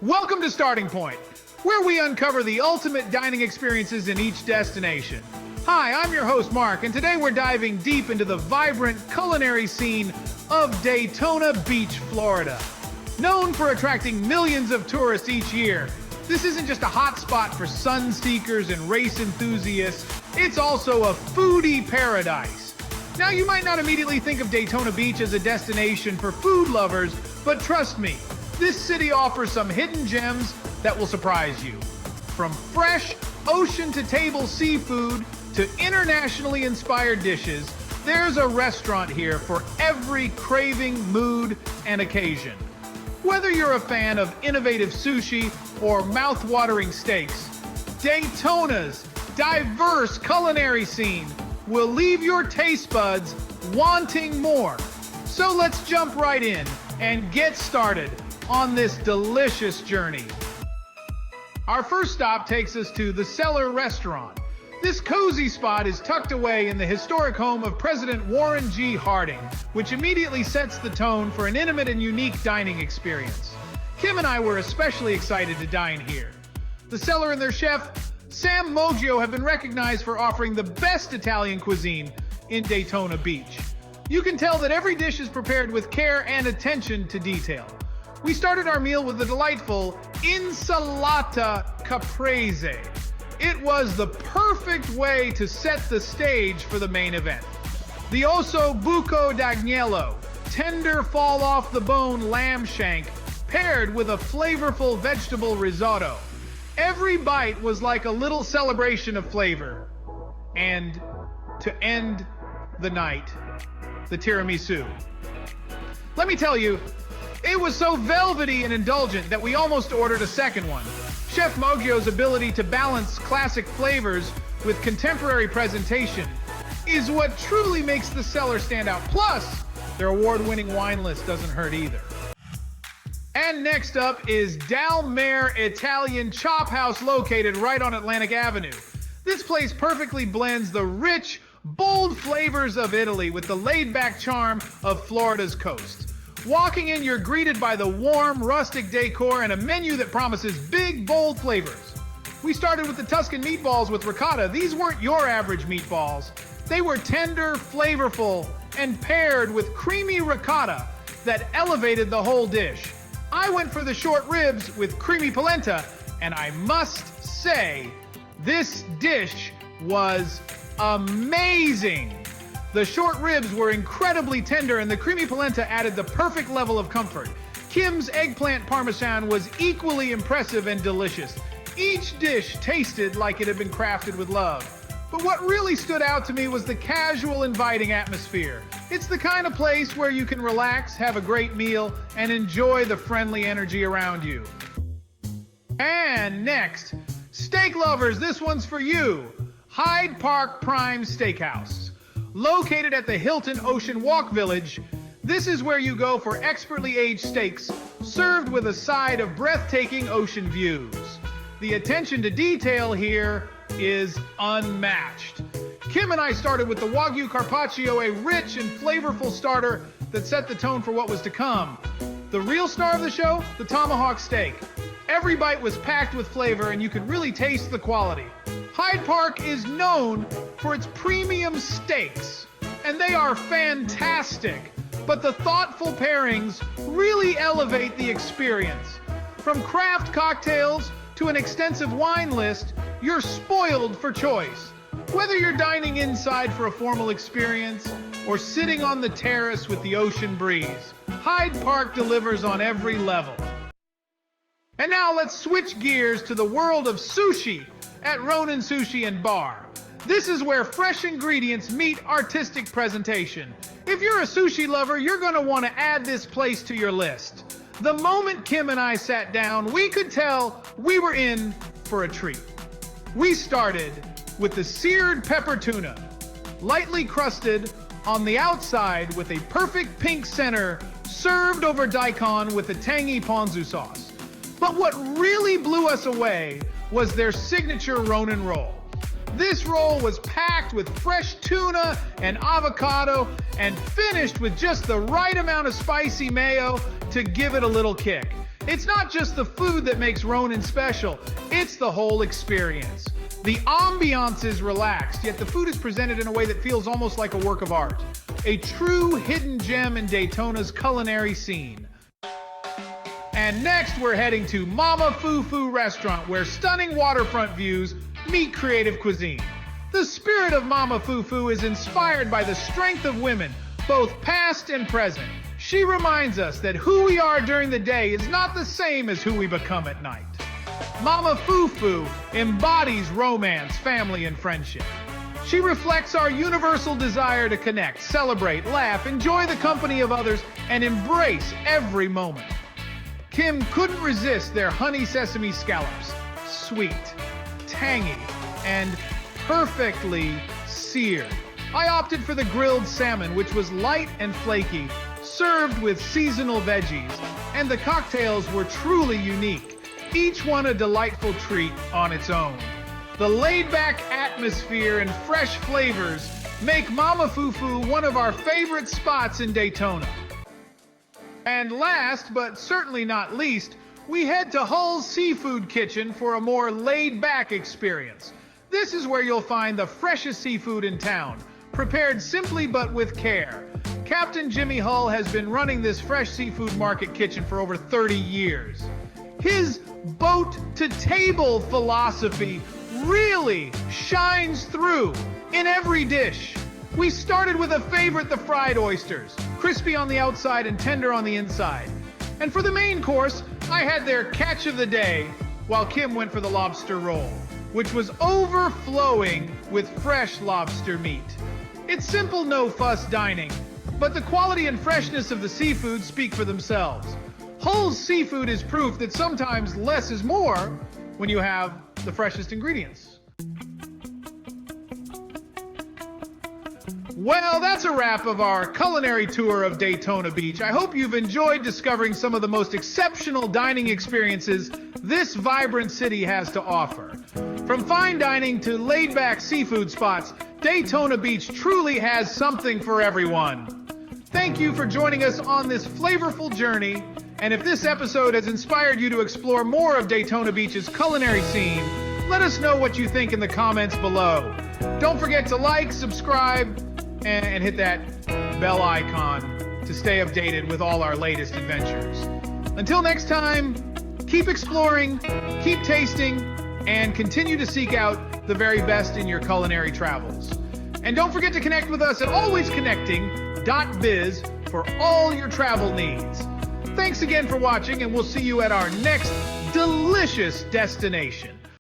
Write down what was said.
Welcome to Starting Point, where we uncover the ultimate dining experiences in each destination. Hi, I'm your host Mark, and today we're diving deep into the vibrant culinary scene of Daytona Beach, Florida. Known for attracting millions of tourists each year, this isn't just a hot spot for sun seekers and race enthusiasts, it's also a foodie paradise. Now, you might not immediately think of Daytona Beach as a destination for food lovers, but trust me, this city offers some hidden gems that will surprise you. From fresh, ocean-to-table seafood to internationally inspired dishes, there's a restaurant here for every craving, mood, and occasion. Whether you're a fan of innovative sushi or mouth-watering steaks, Daytona's diverse culinary scene will leave your taste buds wanting more. So let's jump right in and get started on this delicious journey. Our first stop takes us to the Cellar Restaurant. This cozy spot is tucked away in the historic home of President Warren G. Harding, which immediately sets the tone for an intimate and unique dining experience. Kim and I were especially excited to dine here. The Cellar and their chef, Sam Moggio, have been recognized for offering the best Italian cuisine in Daytona Beach. You can tell that every dish is prepared with care and attention to detail. We started our meal with the delightful Burrata Caprese. It was the perfect way to set the stage for the main event. The osso buco d'agnello, tender fall-off-the-bone lamb shank, paired with a flavorful vegetable risotto. Every bite was like a little celebration of flavor. And to end the night, the tiramisu. Let me tell you, it was so velvety and indulgent that we almost ordered a second one. Chef Moggio's ability to balance classic flavors with contemporary presentation is what truly makes the Cellar stand out. Plus, their award-winning wine list doesn't hurt either. And next up is Dalmare Italian Chophouse, located right on Atlantic Avenue. This place perfectly blends the rich, bold flavors of Italy with the laid-back charm of Florida's coast. Walking in, you're greeted by the warm, rustic decor and a menu that promises big, bold flavors. We started with the Tuscan Meatballs with Ricotta. These weren't your average meatballs. They were tender, flavorful, and paired with creamy ricotta that elevated the whole dish. I went for the short ribs with Creamy Polenta, and I must say, this dish was amazing. The short ribs were incredibly tender, and the creamy polenta added the perfect level of comfort. Kim's eggplant parmesan was equally impressive and delicious. Each dish tasted like it had been crafted with love. But what really stood out to me was the casual, inviting atmosphere. It's the kind of place where you can relax, have a great meal, and enjoy the friendly energy around you. And next, steak lovers, this one's for you. Hyde Park Prime Steakhouse. Located at the Hilton Ocean Walk Village, this is where you go for expertly aged steaks, served with a side of breathtaking ocean views. The attention to detail here is unmatched. Kim and I started with the Wagyu Carpaccio, a rich and flavorful starter that set the tone for what was to come. The real star of the show, the tomahawk steak. Every bite was packed with flavor, and you could really taste the quality. Hyde Park is known for its premium steaks, and they are fantastic, but the thoughtful pairings really elevate the experience. From craft cocktails to an extensive wine list, you're spoiled for choice. Whether you're dining inside for a formal experience or sitting on the terrace with the ocean breeze, Hyde Park delivers on every level. And now let's switch gears to the world of sushi at Ronin Sushi and Bar. This is where fresh ingredients meet artistic presentation. If you're a sushi lover, you're going to want to add this place to your list. The moment Kim and I sat down, we could tell we were in for a treat. We started with the seared pepper tuna, lightly crusted on the outside with a perfect pink center, served over daikon with a tangy ponzu sauce. But what really blew us away was their signature Ronin roll. This roll was packed with fresh tuna and avocado and finished with just the right amount of spicy mayo to give it a little kick. It's not just the food that makes Ronin special, it's the whole experience. The ambiance is relaxed, yet the food is presented in a way that feels almost like a work of art. A true hidden gem in Daytona's culinary scene. And next we're heading to Mama Foo Foo Restaurant, where stunning waterfront views meet creative cuisine. The spirit of Mama Foo Foo is inspired by the strength of women, both past and present. She reminds us that who we are during the day is not the same as who we become at night. Mama Foo Foo embodies romance, family, and friendship. She reflects our universal desire to connect, celebrate, laugh, enjoy the company of others, and embrace every moment. Kim couldn't resist their honey sesame scallops. Sweet, tangy, and perfectly seared. I opted for the grilled salmon, which was light and flaky, served with seasonal veggies, and the cocktails were truly unique, each one a delightful treat on its own. The laid-back atmosphere and fresh flavors make Mama Foo Foo one of our favorite spots in Daytona. And last, but certainly not least, we head to Hull's Seafood Kitchen for a more laid-back experience. This is where you'll find the freshest seafood in town, prepared simply but with care. Captain Jimmy Hull has been running this fresh seafood market kitchen for over 30 years. His boat-to-table philosophy really shines through in every dish. We started with a favorite, the fried oysters, crispy on the outside and tender on the inside. And for the main course, I had their catch of the day, while Kim went for the lobster roll, which was overflowing with fresh lobster meat. It's simple, no-fuss dining, but the quality and freshness of the seafood speak for themselves. Hull's Seafood is proof that sometimes less is more when you have the freshest ingredients. Well, that's a wrap of our culinary tour of Daytona Beach. I hope you've enjoyed discovering some of the most exceptional dining experiences this vibrant city has to offer. From fine dining to laid-back seafood spots, Daytona Beach truly has something for everyone. Thank you for joining us on this flavorful journey, and if this episode has inspired you to explore more of Daytona Beach's culinary scene, let us know what you think in the comments below. Don't forget to like, subscribe, and hit that bell icon to stay updated with all our latest adventures. Until next time, keep exploring, keep tasting, and continue to seek out the very best in your culinary travels. And don't forget to connect with us at alwaysconnecting.biz for all your travel needs. Thanks again for watching, and we'll see you at our next delicious destination.